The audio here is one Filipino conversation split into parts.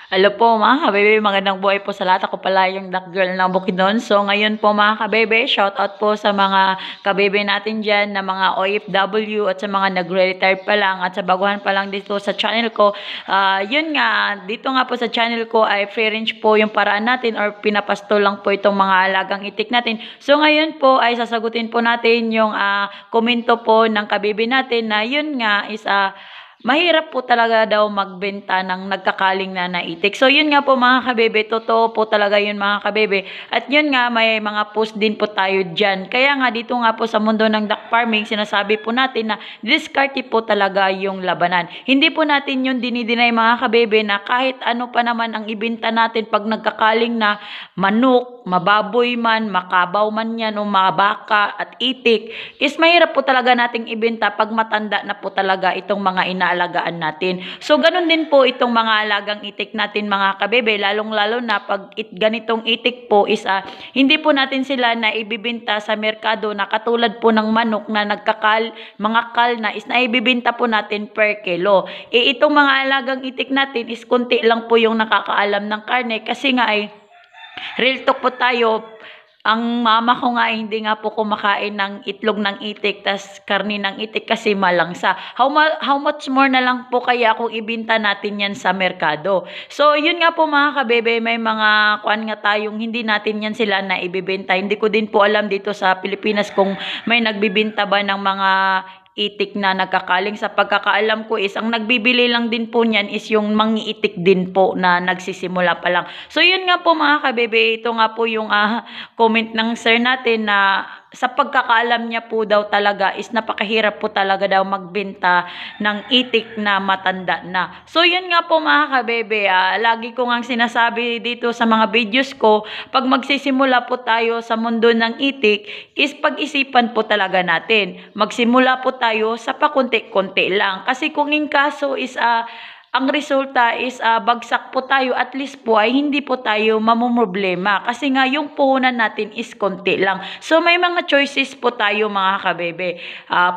Hello po mga kabebe, magandang buhay po sa lahat. Ako pala yung Duck Girl ng Bukidnon. So ngayon po mga kabebe, shout out po sa mga kabebe natin dyan na mga OFW at sa mga nagre-retire pa lang at sa baguhan pa lang dito sa channel ko. Yun nga, dito nga po sa channel ko ay free range po yung paraan natin or pinapasto lang po itong mga alagang itik natin. So ngayon po ay sasagutin po natin yung komento po ng kabebe natin na yun nga is mahirap po talaga daw magbenta ng nagkakaling na naitik. So yun nga po mga kabebe, totoo po talaga yun mga kabebe. At yun nga, may mga post din po tayo dyan. Kaya nga dito nga po sa mundo ng duck farming, sinasabi po natin na discarte po talaga yung labanan. Hindi po natin yun dinidinay mga kabebe na kahit ano pa naman ang ibenta natin pag nagkakaling na manok, mababoy man, makabaw man yan o mga baka at itik, is mahirap po talaga nating ibenta pag matanda na po talaga itong mga inaalagaan natin. So, ganun din po itong mga alagang itik natin mga kabebe, lalong-lalo na pag ganitong itik po is hindi po natin sila na ibibenta sa merkado na katulad po ng manok na mga kal na is na ibibenta po natin per kilo. Itong mga alagang itik natin is kunti lang po yung nakakaalam ng karne kasi nga ay real talk po tayo. Ang mama ko nga hindi nga po kumakain ng itlog ng itik tas karni ng itik kasi malangsa. How much more na lang po kaya kung ibenta natin yan sa merkado. So yun nga po mga kabebe, may mga kuan nga tayong hindi natin yan sila na ibibenta. Hindi ko din po alam dito sa Pilipinas kung may nagbibenta ba ng mga itik na nagkakaling. Sa pagkakaalam ko is ang nagbibili lang din po niyan is yung mangiitik din po na nagsisimula pa lang. So yun nga po mga kabebe, ito nga po yung comment ng sir natin na sa pagkakaalam niya po daw talaga is napakahirap po talaga daw magbenta ng itik na matanda na. So yun nga po mga kabebe, lagi ko ngang sinasabi dito sa mga videos ko, pag magsisimula po tayo sa mundo ng itik is pag-isipan po talaga natin. Magsimula po tayo sa pakunti-kunti lang. Kasi kung in kaso is ang resulta is bagsak po tayo, at least po ay hindi po tayo mamumroblema. Kasi nga yung puhunan natin is konti lang. So may mga choices po tayo mga kabebe.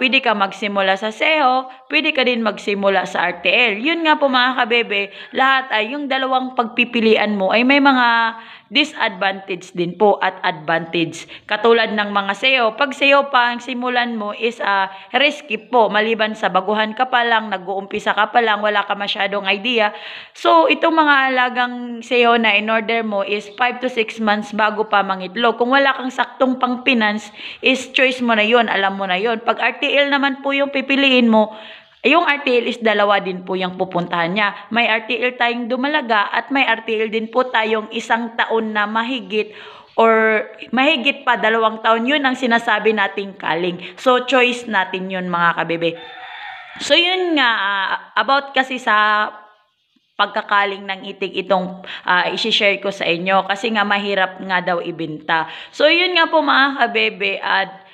Pwede ka magsimula sa SEO, pwede ka din magsimula sa RTL. Yun nga po mga kabebe, lahat ay yung dalawang pagpipilian mo ay may mga disadvantage din po at advantage. Katulad ng mga SEO, pag SEO pa ang simulan mo is risky po. Maliban sa baguhan ka pa lang, nag-uumpisa ka pa lang, wala ka masyadong idea. So, itong mga alagang SEO na in order mo is 5 to 6 months bago pa mangitlog. Kung wala kang saktong pang finance, is choice mo na yon, alam mo na yon. Pag RTL naman po yung pipiliin mo, yung RTL is dalawa din po yung pupuntahan niya. May RTL tayong Dumalaga at may RTL din po tayong 1 taon na mahigit or mahigit pa 2 taon. Yun ang sinasabi nating kaling. So, choice natin yun mga kabebe. So, yun nga, about kasi sa pagkakaling ng itik itong isi-share ko sa inyo. Kasi nga mahirap nga daw ibenta. So, yun nga po mga kabebe at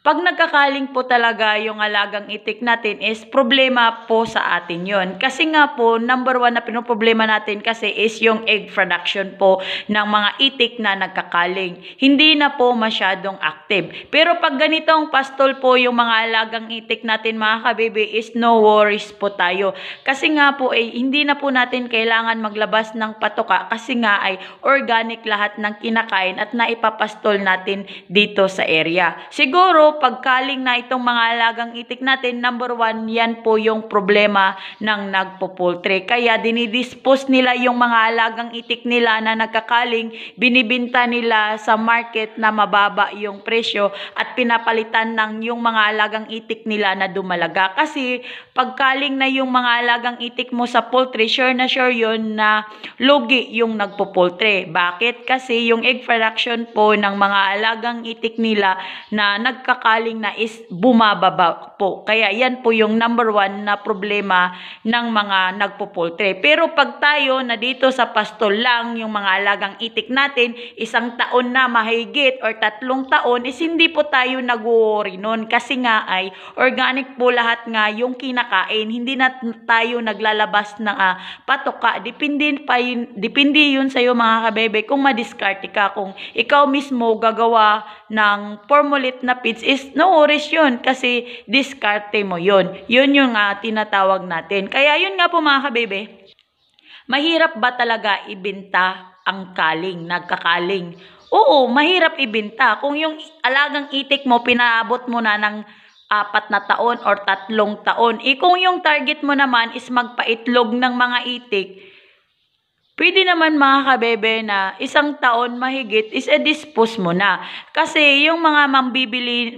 pag nagkakaling po talaga yung alagang itik natin is problema po sa atin yon. Kasi nga po, number 1 na pinoproblema natin kasi is yung egg production po ng mga itik na nagkakaling. Hindi na po masyadong active. Pero pag ganitong pastol po yung mga alagang itik natin mga kabebe is no worries po tayo. Kasi nga po hindi na po natin kailangan maglabas ng patoka kasi nga ay organic lahat ng kinakain at naipapastol natin dito sa area. Siguro pagkaling na itong mga alagang itik natin, number 1, yan po yung problema ng nagpo-poultry. Kaya dinidispose nila yung mga alagang itik nila na nagkakaling, binibinta nila sa market na mababa yung presyo at pinapalitan ng yung mga alagang itik nila na dumalaga. Kasi pagkaling na yung mga alagang itik mo sa poultry, sure na sure yun na lugi yung nagpo-poultry. Bakit? Kasi yung egg production po ng mga alagang itik nila na nagkakaling na is bumababa po. Kaya yan po yung number 1 na problema ng mga nagpo-poultry. Pero pag tayo na dito sa pastol lang yung mga alagang itik natin, 1 taon na mahigit or 3 taon is hindi po tayo nag-worry nun. Kasi nga ay organic po lahat nga yung kinakain. Hindi na tayo naglalabas ng patoka. Depende yun sa'yo mga kabebe kung madiskarte ka. Kung ikaw mismo gagawa ng formulate na feeds is no worries yun kasi diskarte mo yun. Yun yung tinatawag natin. Kaya yun nga po mga kabebe, Mahirap ba talaga ibenta ang kaling, nagkakaling? Oo, mahirap ibenta. Kung yung alagang itik mo, pinaabot mo na ng 4 na taon or 3 taon. Kung yung target mo naman is magpaitlog ng mga itik, pwede naman mga kabebe na 1 taon mahigit is dispose mo na. Kasi yung mga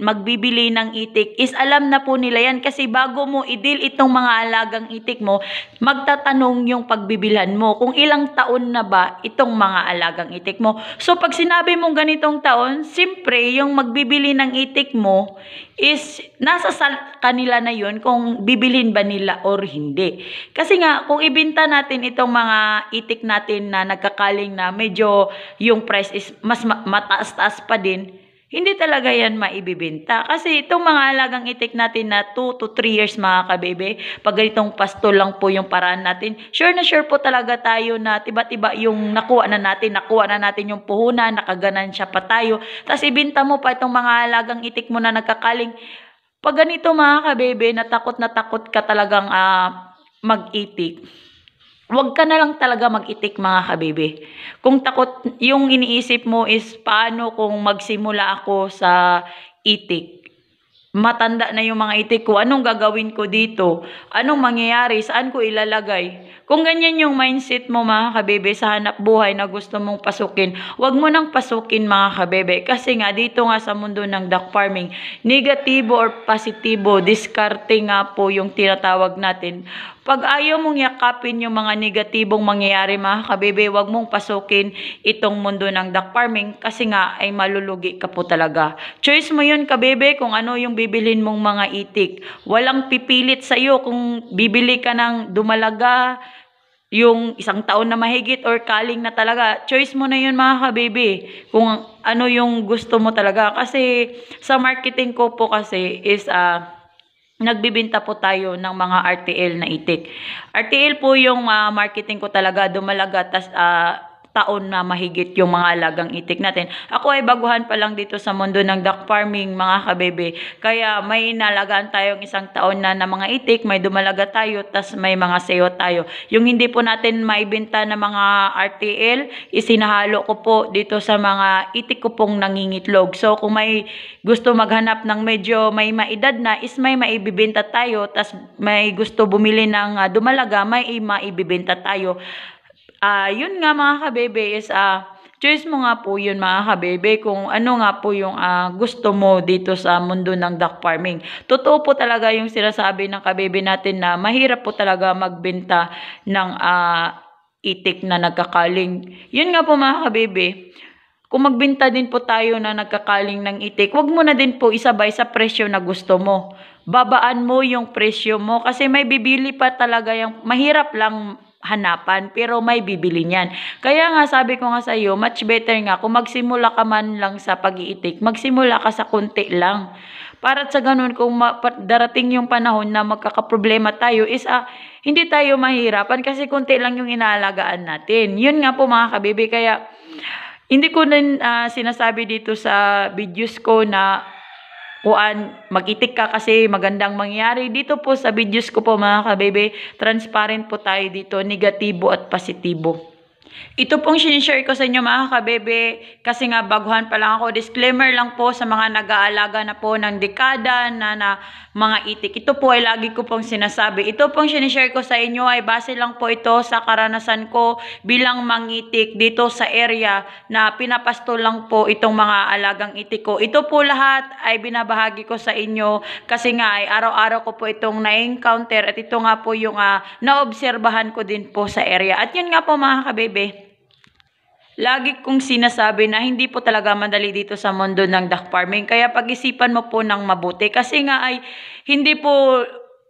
magbibili ng itik is alam na po nila yan. Kasi bago mo i-deal itong mga alagang itik mo, magtatanong yung pagbibilhan mo kung ilang taon na ba itong mga alagang itik mo. So pag sinabi mong ganitong taon, siyempre yung magbibili ng itik mo is nasa kanila na yun kung bibilhin ba nila or hindi. Kasi nga, kung ibenta natin itong mga itik natin na nagkakaling na medyo yung price is mas mataas-taas pa din, hindi talaga yan maibibenta. Kasi itong mga alagang itik natin na 2 to 3 years mga kabebe, pag ganitong pasto lang po yung paraan natin, sure na sure po talaga tayo na tiba-tiba yung nakuha na natin yung puhunan, nakaganansya pa tayo. Tapos ibenta mo pa itong mga alagang itik mo na nagkakaling. Pag ganito mga kabebe, na takot ka talagang mag-itik, huwag ka na lang talaga mag-itik mga kabebe. Kung takot, yung iniisip mo is paano kung magsimula ako sa itik. Matanda na yung mga itik ko, anong gagawin ko dito? Anong mangyayari? Saan ko ilalagay? Kung ganyan yung mindset mo mga kabebe sa hanap buhay na gusto mong pasukin, huwag mo nang pasukin mga kabebe. Kasi nga dito nga sa mundo ng duck farming, negatibo or positibo, diskarte nga po yung tinatawag natin. Pag ayaw mong yakapin yung mga negatibong mangyayari mga kabebe, huwag mong pasukin itong mundo ng duck farming kasi nga ay malulugi ka po talaga. Choice mo yun kabebe kung ano yung bibilhin mong mga itik. Walang pipilit sa'yo kung bibili ka ng dumalaga, yung 1 taon na mahigit or kaling na talaga. Choice mo na yun mga kabebe kung ano yung gusto mo talaga. Kasi sa marketing ko po kasi is nagbibenta po tayo ng mga RTL na itik. RTL po yung marketing ko talaga, dumalaga, tas taon na mahigit yung mga alagang itik natin. Ako ay baguhan pa lang dito sa mundo ng duck farming mga kabebe. Kaya may inalagaan tayong 1 taon na mga itik, may dumalaga tayo, tas may mga sayo tayo. Yung hindi po natin maibenta na mga RTL, isinahalo ko po dito sa mga itik ko pong nangingitlog. So kung may gusto maghanap ng medyo may maedad na, is may maibibenta tayo, tas may gusto bumili ng dumalaga, may maibibenta tayo. Yun nga mga kabebe is choice mo nga po yun mga kabebe kung ano nga po yung gusto mo dito sa mundo ng duck farming. Totoo po talaga yung sinasabi ng kabebe natin na mahirap po talaga magbenta ng itik na nagkakaling. Yun nga po mga kabebe, kung magbenta din po tayo na nagkakaling ng itik, wag mo na din po isabay sa presyo na gusto mo. Babaan mo yung presyo mo kasi may bibili pa talaga yung mahirap lang hanapan pero may bibili niyan. Kaya nga sabi ko nga sa iyo, much better nga kung magsimula ka man lang sa pag-iitik, magsimula ka sa konti lang. Para sa ganun kung darating yung panahon na magkakaproblema tayo is hindi tayo mahirapan kasi konti lang yung inaalagaan natin. Yun nga po mga kabibi, kaya hindi ko din sinasabi dito sa videos ko na mag-itik ka kasi magandang mangyari. Dito po sa videos ko po mga kabebe, transparent po tayo dito, negatibo at positibo. Ito pong sinishare ko sa inyo mga kabebe kasi nga baguhan pa lang ako. Disclaimer lang po sa mga nag-aalaga na po ng dekada na mga itik. Ito po ay lagi ko pong sinasabi. Ito pong sinishare ko sa inyo ay base lang po ito sa karanasan ko bilang mangitik dito sa area na pinapasto lang po itong mga alagang itik ko. Ito po lahat ay binabahagi ko sa inyo kasi nga ay araw-araw ko po itong na-encounter at ito nga po yung naobserbahan ko din po sa area. At yun nga po mga kabebe, lagi kong sinasabi na hindi po talaga madali dito sa mundo ng duck farming. Kaya pag-isipan mo po ng mabuti. Kasi nga ay hindi po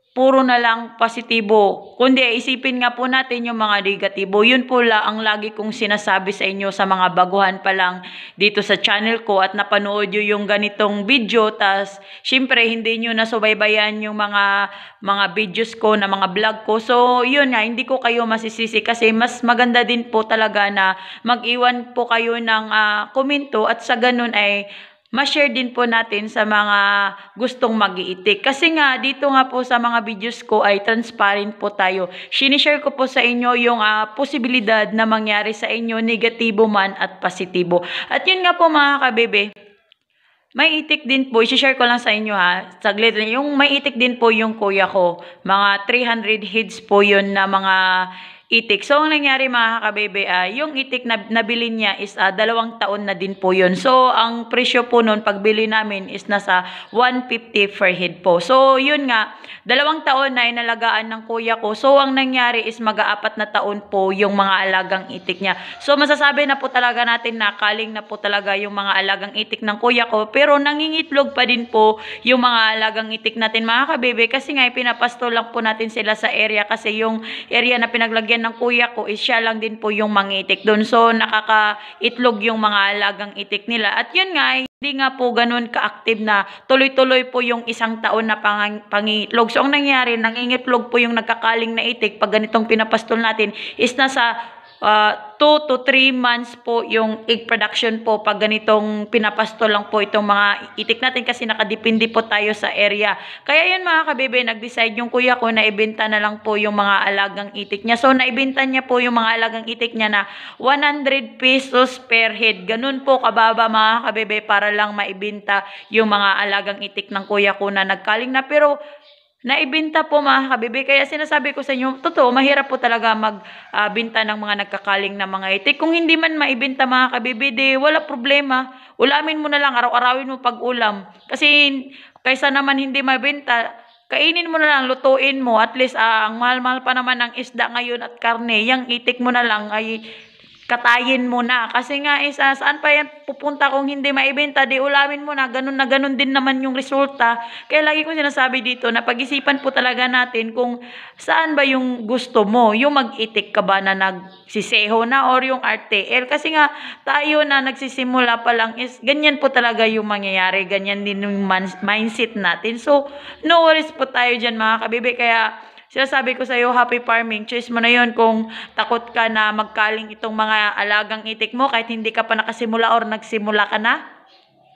puro na lang positibo. Kundi isipin nga po natin yung mga negatibo. Yun po ang lagi kong sinasabi sa inyo sa mga baguhan pa lang dito sa channel ko at napanood nyo yung ganitong video. Tas syempre hindi nyo nasubaybayan yung mga videos ko na mga vlog ko. So yun nga, hindi ko kayo masisisi kasi mas maganda din po talaga na mag-iwan po kayo ng komento at sa ganun ay ma-share din po natin sa mga gustong mag-iitik. Kasi nga, dito nga po sa mga videos ko ay transparent po tayo. Sinishare ko po sa inyo yung posibilidad na mangyari sa inyo, negatibo man at positibo. At yun nga po mga kabebe, may itik din po, i-share ko lang sa inyo ha, saglit lang. Yung may itik din po yung kuya ko, mga 300 heads po yun na mga itik. So, ang nangyari mga kabebe, yung itik na nabili niya is 2 taon na din po yun. So, ang presyo po nun, pagbili namin is nasa 150 per head po. So, yun nga, 2 taon na inalagaan ng kuya ko. So, ang nangyari is mag-4 na taon po yung mga alagang itik niya. So, masasabi na po talaga natin na kaling na po talaga yung mga alagang itik ng kuya ko. Pero nangingitlog pa din po yung mga alagang itik natin mga kabebe. Kasi nga, pinapasto lang po natin sila sa area. Kasi yung area na pinaglagyan ng kuya ko is siya lang din po yung mangitik doon. So, nakakaitlog yung mga alagang itik nila. At yun nga, hindi nga po ganun ka-active na tuloy-tuloy po yung 1 taon na pangitlog. So, ang nangyari, nangingitlog po yung nagkakaling na itik pag ganitong pinapastol natin is nasa 2 to 3 months po yung egg production po pag ganitong pinapastol lang po itong mga itik natin kasi nakadepende po tayo sa area. Kaya yun mga kabebe, nag-decide yung kuya ko na ibenta na lang po yung mga alagang itik niya. So, naibenta niya po yung mga alagang itik niya na 100 pesos per head. Ganun po kababa mga kabebe para lang maibenta yung mga alagang itik ng kuya ko na nagkaling na. Pero naibenta po mga kabebe. Kaya sinasabi ko sa inyo, totoo, mahirap po talaga magbenta ng mga nagkakaling na mga itik. Kung hindi man maibenta mga kabebe, di wala problema. Ulamin mo na lang, araw-arawin mo pag-ulam. Kasi kaysa naman hindi mabenta, kainin mo na lang, lutuin mo. At least ang mahal-mahal pa naman ng isda ngayon at karne. Yung itik mo na lang ay katayin mo na. Kasi nga saan pa yan pupunta kung hindi maibenta, di ulamin mo na ganun din naman yung resulta. Kaya lagi ko sinasabi dito na pag-isipan po talaga natin kung saan ba yung gusto mo. Yung mag-itik ka ba na nagsiseho na or yung RTL. Kasi nga tayo na nagsisimula pa lang is ganyan po talaga yung mangyayari. Ganyan din yung mindset natin. So, no worries po tayo dyan mga kabibe. Kaya sinasabi ko sa iyo, happy farming. Choice mo na yon kung takot ka na magkaling itong mga alagang itik mo kahit hindi ka pa nakasimula or nagsimula ka na.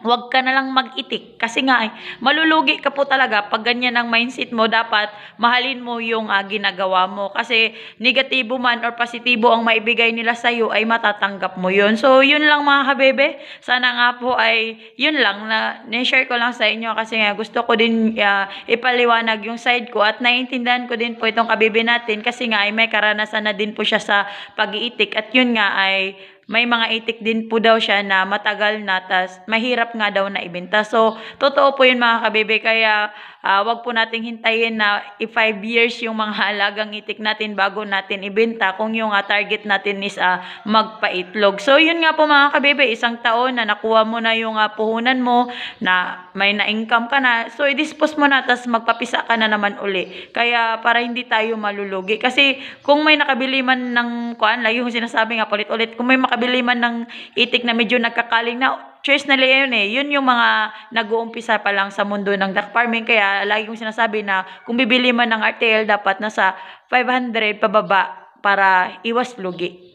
Huwag ka na lang mag-itik. Kasi nga, malulugi ka po talaga. Pag ganyan ang mindset mo, dapat mahalin mo yung ginagawa mo. Kasi negatibo man or positibo ang maibigay nila sa'yo, ay matatanggap mo yun. So, yun lang mga kabebe. Sana nga po ay yun lang na share ko lang sa inyo. Kasi nga, gusto ko din ipaliwanag yung side ko. At naiintindihan ko din po itong kabebe natin. Kasi nga, ay may karanasan na din po siya sa pag-iitik. At yun nga ay may mga itik din po daw siya na matagal na, tas mahirap nga daw na ibenta. So, totoo po yun mga kabebe. Kaya, wag po nating hintayin na 5 years yung mga alagang itik natin bago natin ibenta kung yung target natin is magpaitlog. So, yun nga po mga kabebe, 1 taon na nakuha mo na yung puhunan mo, na may na-income ka na. So, i-dispose mo na, tas magpapisa ka na naman uli. Kaya, para hindi tayo malulugi. Kasi, kung may nakabili man ng lagi yung sinasabi nga, ulit-ulit, kung may makabili man ng itik na medyo nagkakaling na, choice na yun eh. Yun yung mga nag-uumpisa pa lang sa mundo ng duck farming. Kaya lagi kong sinasabi na kung bibili man ng RTL, dapat nasa 500 pababa para iwas lugi.